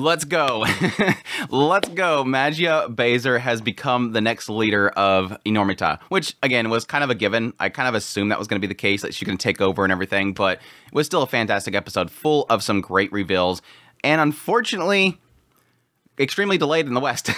Let's go. Let's go. Magia Baser has become the next leader of Enormita, which, again, was kind of a given. I kind of assumed that was going to be the case, that she's going to take over and everything, but it was still a fantastic episode full of some great reveals. And unfortunately, extremely delayed in the West.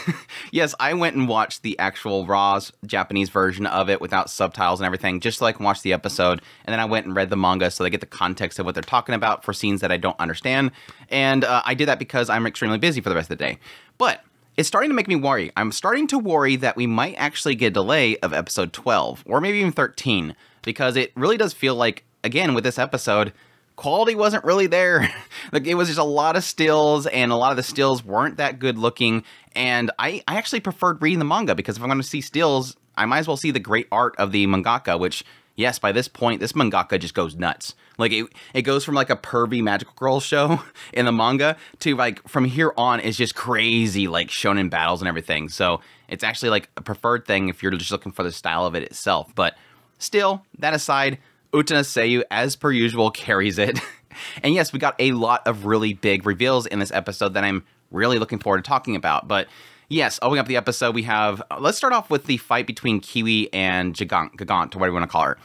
Yes, I went and watched the actual Raw Japanese version of it without subtitles and everything, just so I can watch the episode. And then I went and read the manga so I get the context of what they're talking about for scenes that I don't understand. And I did that because I'm extremely busy for the rest of the day. But it's starting to make me worry. I'm starting to worry that we might actually get a delay of episode 12, or maybe even 13, because it really does feel like, again, with this episode, quality wasn't really there. Like, it was just a lot of stills, and a lot of the stills weren't that good looking. And I actually preferred reading the manga, because if I'm going to see stills, I might as well see the great art of the mangaka, which, yes, by this point, this mangaka just goes nuts. Like, it goes from like a pervy magical girl show in the manga to, like, from here on is just crazy, like, shonen battles and everything. So it's actually like a preferred thing if you're just looking for the style of it itself. But still, that aside, Utena Seiyu, as per usual, carries it. And yes, we got a lot of really big reveals in this episode that I'm really looking forward to talking about. But yes, opening up the episode, we have... let's start off with the fight between Kiwi and Gigant, or whatever you want to call her.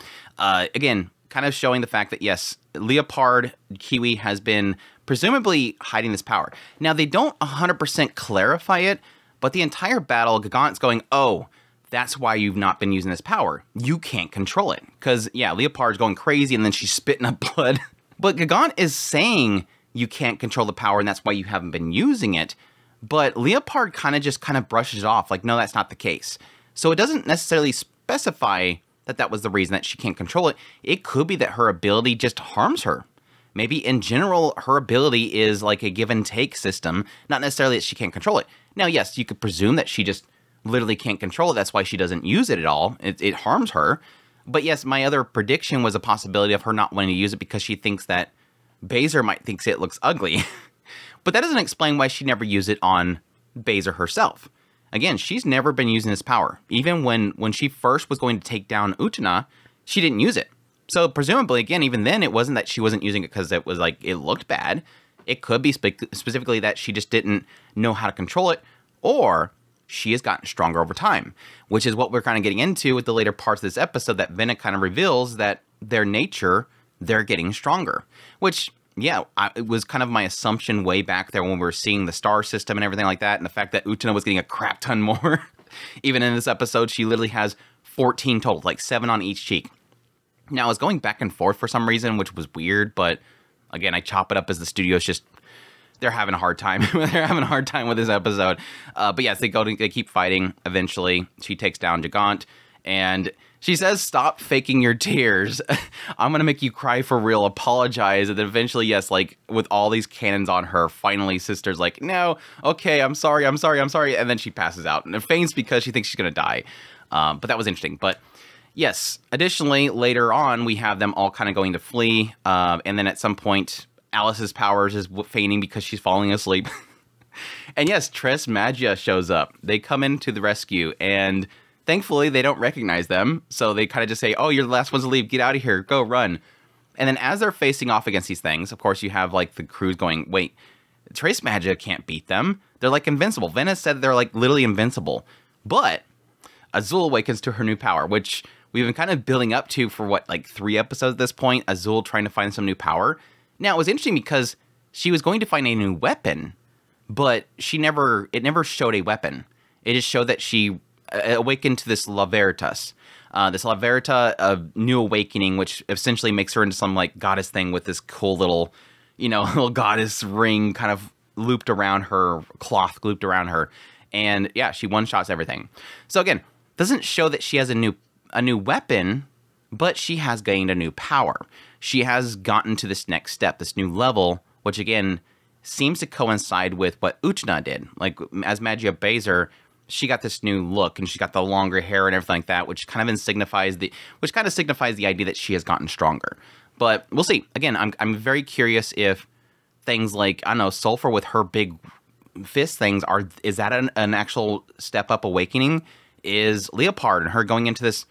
Again, kind of showing the fact that, yes, Leopard Kiwi has been presumably hiding this power. Now, they don't 100% clarify it, but the entire battle, Gigant's going, oh, that's why you've not been using this power. You can't control it. Because, yeah, Leopard's going crazy, and then she's spitting up blood. But Gigant is saying you can't control the power, and that's why you haven't been using it. But Leopard kind of brushes it off, like, no, that's not the case. So it doesn't necessarily specify that that was the reason that she can't control it. It could be that her ability just harms her. Maybe, in general, her ability is like a give-and-take system, not necessarily that she can't control it. Now, yes, you could presume that she just literally can't control it. That's why she doesn't use it at all. It harms her. But yes, my other prediction was a possibility of her not wanting to use it because she thinks that Baser might think it looks ugly. But that doesn't explain why she never used it on Baser herself. Again, she's never been using this power. Even when she first was going to take down Utena, she didn't use it. So presumably, again, even then, it wasn't that she wasn't using it because it was like, it looked bad. It could be specifically that she just didn't know how to control it, or she has gotten stronger over time, which is what we're kind of getting into with the later parts of this episode, that Vena kind of reveals that their nature, they're getting stronger. Which, yeah, it was kind of my assumption way back there when we were seeing the star system and everything like that, and the fact that Utena was getting a crap ton more. Even in this episode, she literally has 14 total, like 7 on each cheek. Now, I was going back and forth for some reason, which was weird, but again, I chop it up as the studio's just... they're having a hard time. They're having a hard time with this episode. But yes, they keep fighting. Eventually, she takes down Gigant, and she says, "Stop faking your tears. I'm gonna make you cry for real. Apologize." And then eventually, yes, like with all these cannons on her, finally, Sister's like, "No, okay, I'm sorry. And then she passes out and faints because she thinks she's gonna die. But that was interesting. But yes, additionally, later on, we have them all kind of going to flee, and then at some point, Alice's powers is fainting because she's falling asleep. And yes, Tres Magia shows up. They come into the rescue, and thankfully they don't recognize them. So they kind of just say, oh, you're the last ones to leave. Get out of here. Go, run. And then as they're facing off against these things, of course, you have like the crews going, wait, Tres Magia can't beat them. They're like invincible. Vena said they're like literally invincible. But Azul awakens to her new power, which we've been kind of building up to for what, like 3 episodes at this point. Azul trying to find some new power. Now, it was interesting because she was going to find a new weapon, but it never showed a weapon. It just showed that she awakened to this La Veritas. This La Verita, a new awakening, which essentially makes her into some, like, goddess thing with this cool little, little goddess ring kind of looped around her, cloth looped around her. And, yeah, she one-shots everything. So, again, doesn't show that she has a new weapon, but she has gained a new power. She has gotten to this next step, this new level, which again seems to coincide with what Utena did. Like, as Magia Baser, she got this new look, and she got the longer hair and everything like that, which kind of signifies the idea that she has gotten stronger. But we'll see. Again, I'm very curious if things like, I don't know, Sulfur with her big fist things is that an actual step up awakening? Is Leopard and her going into this,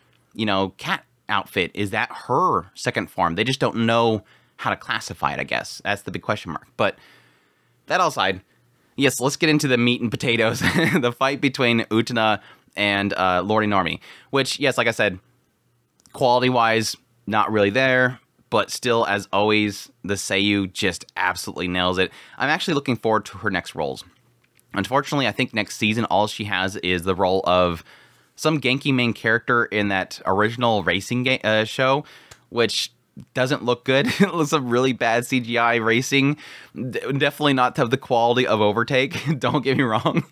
cat outfit, is that her second form? They just don't know how to classify it, I guess. That's the big question mark. But that all aside, yes, let's get into the meat and potatoes. The fight between Utena and Lordy Normie, which, yes, like I said, quality-wise, not really there, but still, as always, the Seiyu just absolutely nails it. I'm actually looking forward to her next roles. Unfortunately, I think next season, all she has is the role of some Genki main character in that original racing show, which doesn't look good. It looks a really bad CGI racing. Definitely not to have the quality of Overtake. Don't get me wrong.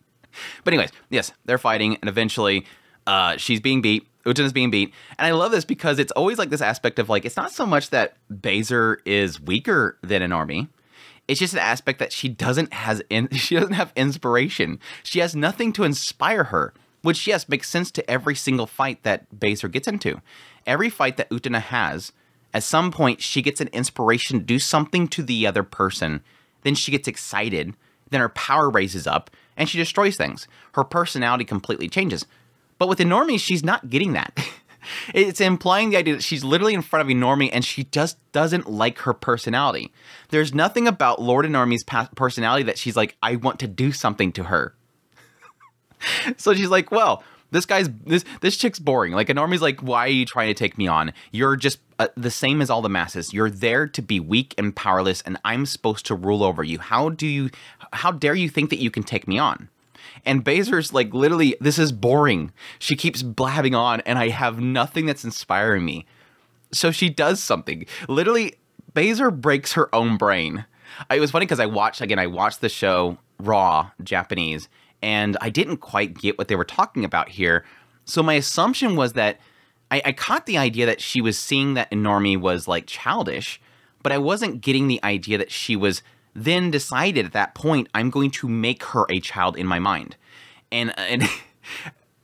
But anyways, yes, they're fighting, and eventually she's being beat. Utena's being beat. And I love this because it's always like this aspect of like, it's not so much that Baszler is weaker than Normie. It's just an aspect that she doesn't have inspiration. She has nothing to inspire her, which, yes, makes sense to every single fight that Baszler gets into. Every fight that Utena has, at some point, she gets an inspiration to do something to the other person. Then she gets excited. Then her power raises up, and she destroys things. Her personality completely changes. But with Normie, she's not getting that. It's implying the idea that she's literally in front of Normie, and she just doesn't like her personality. There's nothing about Lord Normie's personality that she's like, I want to do something to her. So she's like, well, this chick's boring. Like, Normie's like, why are you trying to take me on? You're just the same as all the masses. You're there to be weak and powerless, and I'm supposed to rule over you. How dare you think that you can take me on? And Baszler's like, literally, this is boring. She keeps blabbing on, and I have nothing that's inspiring me. So she does something. Literally, Baszler breaks her own brain. It was funny because I watched the show Raw, Japanese, and I didn't quite get what they were talking about here. So my assumption was that I caught the idea that she was seeing that Normie was like childish, but I wasn't getting the idea that she was then decided at that point, I'm going to make her a child in my mind. And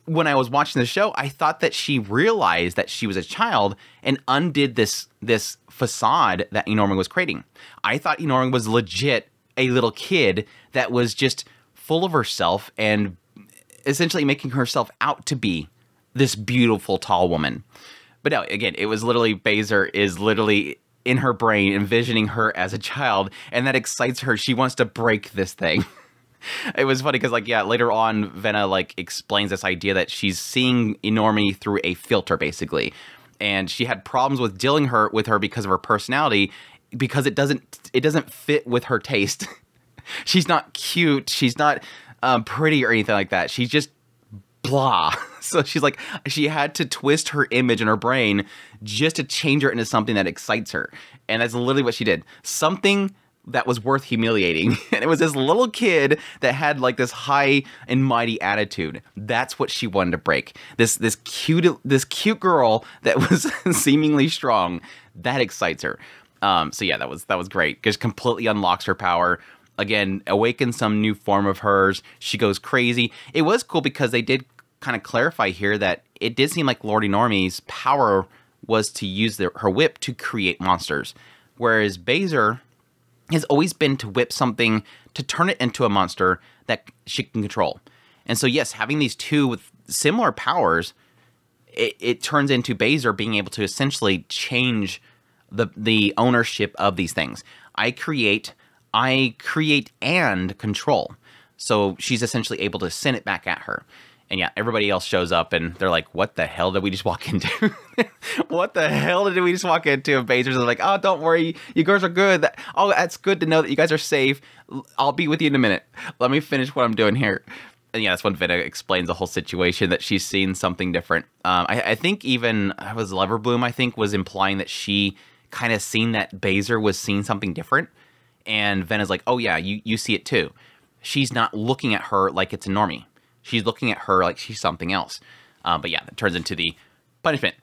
when I was watching the show, I thought that she realized that she was a child and undid this facade that Normie was creating. I thought Normie was legit a little kid that was just full of herself and essentially making herself out to be this beautiful, tall woman. But no, again, it was literally Baszler is literally in her brain envisioning her as a child, and that excites her. She wants to break this thing. It was funny because, like, yeah, later on, Vena, like, explains this idea that she's seeing Normie through a filter, basically. And she had problems with dealing with her because of her personality, because it doesn't fit with her taste. She's not cute. She's not pretty or anything like that. She's just blah. So she's like, she had to twist her image in her brain just to change her into something that excites her. And that's literally what she did. Something that was worth humiliating. And it was this little kid that had like this high and mighty attitude. That's what she wanted to break. This cute girl that was seemingly strong. That excites her. So yeah, that was great. Just completely unlocks her power. Again, awakens some new form of hers. She goes crazy. It was cool because they did kind of clarify here that it did seem like Lordy Normie's power was to use her whip to create monsters, whereas Baszler has always been to whip something to turn it into a monster that she can control. And so yes, having these two with similar powers, it turns into Baszler being able to essentially change the ownership of these things. I create and control. So she's essentially able to send it back at her. And yeah, everybody else shows up and they're like, what the hell did we just walk into? What the hell did we just walk into? And Baszler's like, oh, don't worry. You girls are good. Oh, that's good to know that you guys are safe. I'll be with you in a minute. Let me finish what I'm doing here. And yeah, that's when Vena explains the whole situation, that she's seen something different. I think even, it was Leverbloom, I think, was implying that she kind of seen that Baszler was seeing something different. And Vena's like, oh yeah, you see it too. She's not looking at her like it's a Normie. She's looking at her like she's something else. But yeah, that turns into the punishment.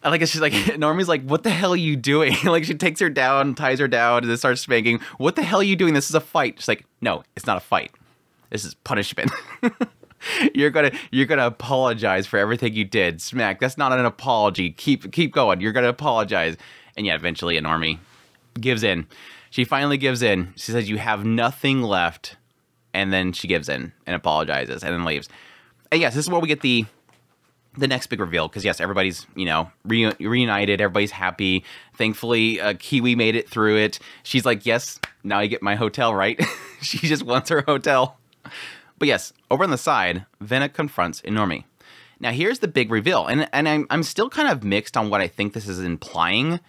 I like it. She's like, Normie's like, what the hell are you doing? Like, she takes her down, ties her down, and then starts spanking. What the hell are you doing? This is a fight. She's like, no, it's not a fight. This is punishment. You're gonna apologize for everything you did. Smack. That's not an apology. Keep going. You're gonna apologize. And yeah, eventually Normie gives in. She finally gives in. She says, you have nothing left. And then she gives in and apologizes and then leaves. And yes, this is where we get the next big reveal. Because yes, everybody's, reunited. Everybody's happy. Thankfully, Kiwi made it through it. She's like, yes, now I get my hotel, right? She just wants her hotel. But yes, over on the side, Vena confronts Enormi. Now here's the big reveal, and I'm still kind of mixed on what I think this is implying,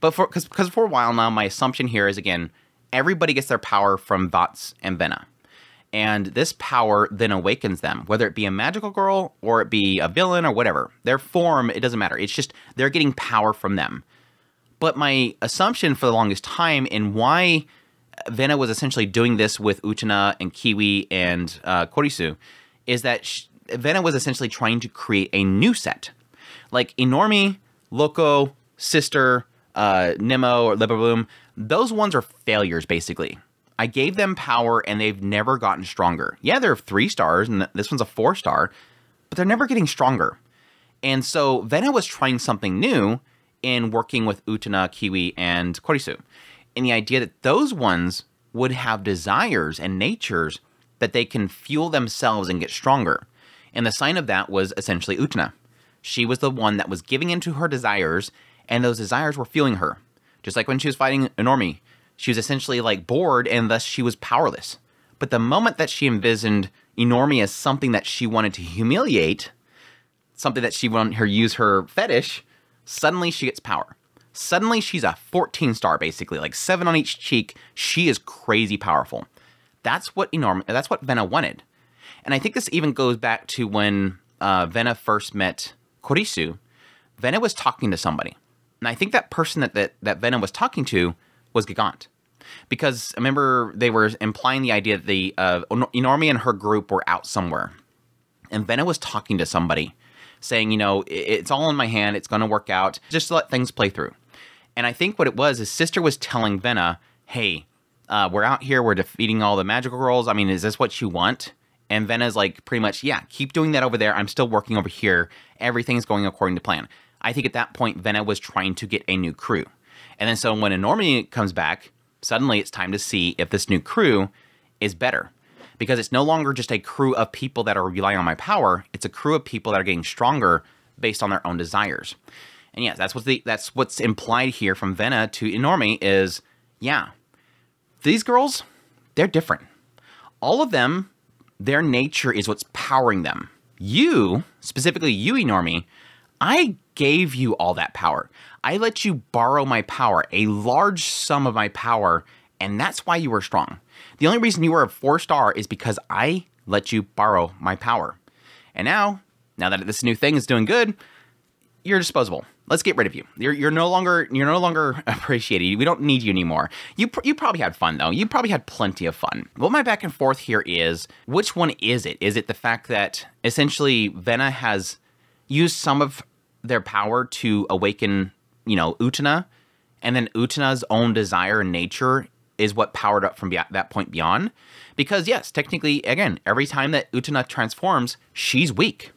but because for a while now, my assumption here is, again, everybody gets their power from Vats and Vena. And this power then awakens them, whether it be a magical girl or it be a villain or whatever. Their form, it doesn't matter. It's just they're getting power from them. But my assumption for the longest time in why Vena was essentially doing this with Utena and Kiwi and Korisu is that Vena was essentially trying to create a new set. Like Enormi, Loco, Sister, Nemo, or Libberbloom, those ones are failures, basically. I gave them power and they've never gotten stronger. Yeah, they're 3 stars and this one's a 4-star, but they're never getting stronger. And so Vena was trying something new in working with Utena, Kiwi, and Korisu. And the idea that those ones would have desires and natures that they can fuel themselves and get stronger. And the sign of that was essentially Utena. She was the one that was giving into her desires, and those desires were fueling her. Just like when she was fighting Enormi. She was essentially like bored, and thus she was powerless. But the moment that she envisioned Enormi as something that she wanted to humiliate, something that she wanted her use her fetish, suddenly she gets power. Suddenly she's a 14-star, basically, like 7 on each cheek. She is crazy powerful. That's what Vena wanted. And I think this even goes back to when Vena first met Korisu. Vena was talking to somebody. And I think that person that Vena was talking to was Gigant. Because remember, they were implying the idea that the Enormi and her group were out somewhere. And Vena was talking to somebody, saying, you know, it's all in my hand, it's going to work out, just to let things play through. And I think what it was, his sister was telling Vena, hey, we're out here, we're defeating all the magical girls, I mean, is this what you want? And Vena's like, pretty much, yeah, keep doing that over there, I'm still working over here, everything's going according to plan. I think at that point, Vena was trying to get a new crew. And then so when Enormi comes back, suddenly it's time to see if this new crew is better. Because it's no longer just a crew of people that are relying on my power, it's a crew of people that are getting stronger based on their own desires. And yes, that's what's implied here from Vena to Enormi is, yeah, these girls, they're different. All of them, their nature is what's powering them. You, specifically you, Enormi, I gave you all that power. I let you borrow my power, a large sum of my power, and that's why you were strong. The only reason you were a 4-star is because I let you borrow my power. And now that this new thing is doing good, you're disposable. Let's get rid of you. You're no longer appreciated. We don't need you anymore. You probably had fun though. You probably had plenty of fun. What my back and forth here is, which one is it? Is it the fact that essentially Vena has used some of their power to awaken, you know, Utena, and then Utena's own desire and nature is what powered up from that point beyond? Because yes, technically, again, every time that Utena transforms, she's weak.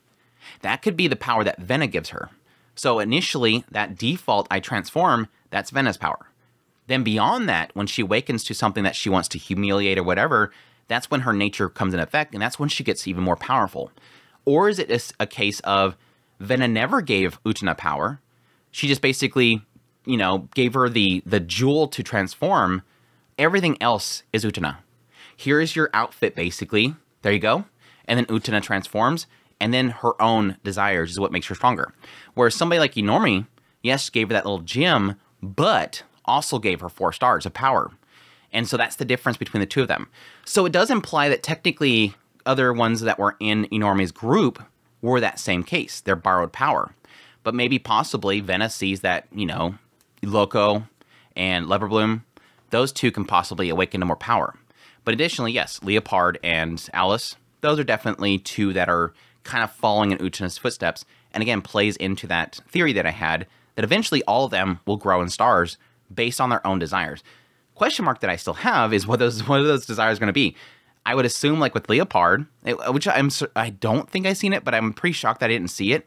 That could be the power that Vena gives her. So initially, that default I transform, that's Vena's power. Then beyond that, when she awakens to something that she wants to humiliate or whatever, that's when her nature comes in effect, and that's when she gets even more powerful. Or is it a case of Vena never gave Utena power? She just basically, you know, gave her the jewel to transform. Everything else is Utena. Here is your outfit, basically. There you go. And then Utena transforms, and then her own desires is what makes her stronger. Whereas somebody like Enormi, yes, gave her that little gem, but also gave her 4 stars of power. And so that's the difference between the two of them. So it does imply that technically other ones that were in Enormi's group were that same case. They're borrowed power. But maybe possibly Vena sees that, you know, Loco and Leverbloom, those two can possibly awaken to more power. But additionally, yes, Leopard and Alice, those are definitely two that are kind of following in Utena's footsteps. And again, plays into that theory that I had, that eventually all of them will grow in stars based on their own desires. Question mark that I still have is what are those desires going to be? I would assume, like with Leopard, which I don't think I've seen it, but I'm pretty shocked that I didn't see it,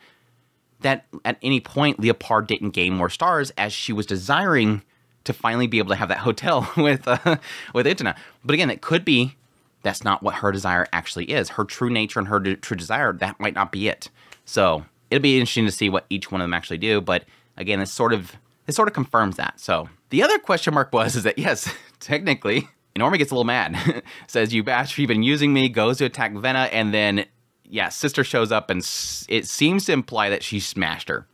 that at any point Leopard didn't gain more stars as she was desiring to finally be able to have that hotel with Utena. But again, it could be that's not what her desire actually is. Her true nature and her true desire, that might not be it. So it'll be interesting to see what each one of them actually do. But again, it sort of confirms that. So the other question mark is that yes, technically, Inormi gets a little mad. Says, you bastard, you've been using me, goes to attack Vena, and then, yeah, Sister shows up, and it seems to imply that she smashed her.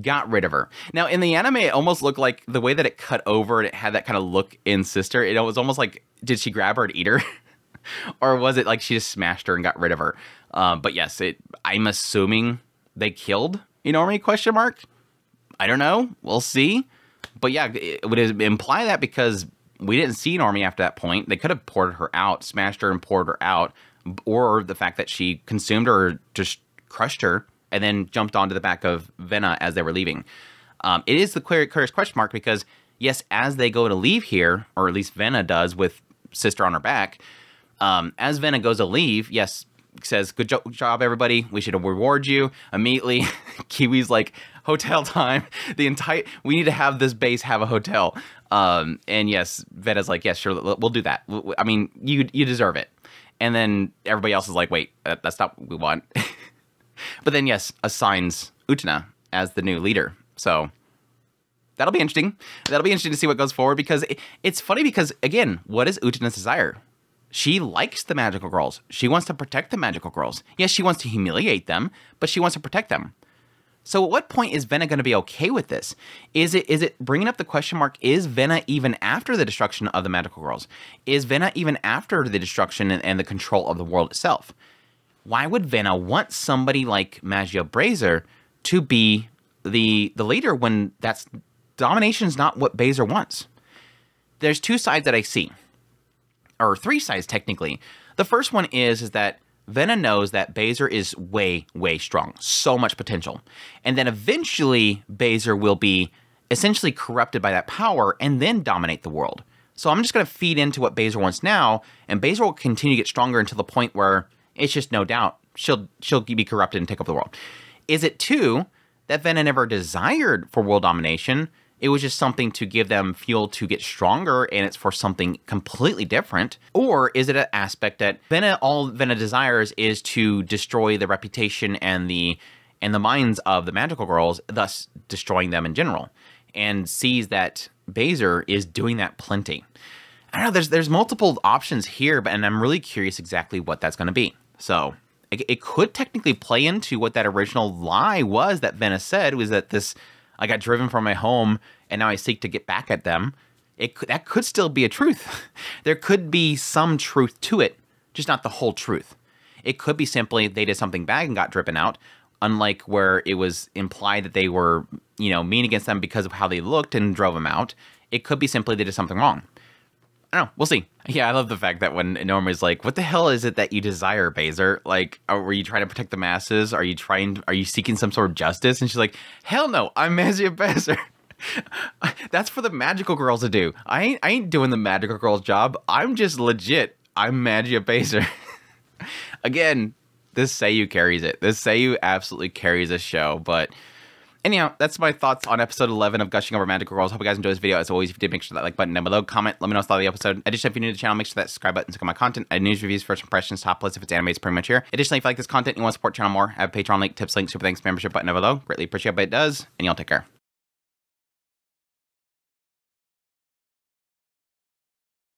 Got rid of her. Now, in the anime, it almost looked like the way that it cut over and it had that kind of look in Sister, it was almost like, did she grab her and eat her? Or was it like she just smashed her and got rid of her? But yes, I'm assuming they killed Inormi, question mark? I don't know. We'll see. But yeah, it would imply that because we didn't see Inormi after that point. They could have poured her out, smashed her and poured her out, or the fact that she consumed her or just crushed her and then jumped onto the back of Vena as they were leaving. It is the clearest question mark because, yes, as they go to leave here, or at least Vena does with Sister on her back, as Vena goes to leave, yes, says, good job, everybody. We should reward you. Immediately, Kiwi's like, hotel time. We need to have this base have a hotel. And yes, Vena's like, yes, sure, we'll do that. I mean, you deserve it. And then everybody else is like, wait, that's not what we want. But then, yes, assigns Utena as the new leader. So that'll be interesting. That'll be interesting to see what goes forward because it's funny because, again, what is Utena's desire? She likes the magical girls. She wants to protect the magical girls. Yes, she wants to humiliate them, but she wants to protect them. So at what point is Vena going to be okay with this? Is it bringing up the question mark, is Vena even after the destruction of the magical girls? Is Vena even after the destruction and the control of the world itself? Why would Vena want somebody like Magia Brazer to be the leader when domination is not what Brazer wants? There's two sides that I see. Or three sides, technically. The first one is that Vena knows that Brazer is way, way strong. So much potential. And then eventually, Brazer will be essentially corrupted by that power and then dominate the world. So I'm just going to feed into what Brazer wants now, and Brazer will continue to get stronger until the point where it's just no doubt she'll be corrupted and take over the world. Is it, too, that Vena never desired for world domination? It was just something to give them fuel to get stronger, and it's for something completely different? Or is it an aspect that all Vena desires is to destroy the reputation and the minds of the magical girls, thus destroying them in general, and sees that Brazer is doing that plenty? I don't know, there's multiple options here, and I'm really curious exactly what that's going to be. So it could technically play into what that original lie was that Vena said, was that I got driven from my home, and now I seek to get back at them. That could still be a truth. There could be some truth to it, just not the whole truth. It could be simply they did something bad and got driven out, unlike where it was implied that they were, mean against them because of how they looked and drove them out. It could be simply they did something wrong. I don't know. We'll see. Yeah, I love the fact that when Inormi's like, what the hell is it that you desire, Brazer? Like, were you trying to protect the masses? Are you seeking some sort of justice? And she's like, hell no, I'm Magia Brazer. That's for the magical girls to do. I ain't doing the magical girls job. I'm just legit. I'm Magia Brazer. Again, this Seiyu carries it. This Seiyu absolutely carries this show, but anyhow, that's my thoughts on episode 11 of Gushing Over Magical Girls. Hope you guys enjoyed this video. As always, if you did, make sure that like button down below. Comment, let me know what's thought of the episode. Additionally, if you're new to the channel, make sure that subscribe button to my content. I news, reviews, first impressions, top lists. If it's anime, it's pretty much here. Additionally, if you like this content and you want to support the channel more, I have a Patreon link, tips, links, super thanks, membership button down below. Greatly appreciate it, but it does. And y'all take care.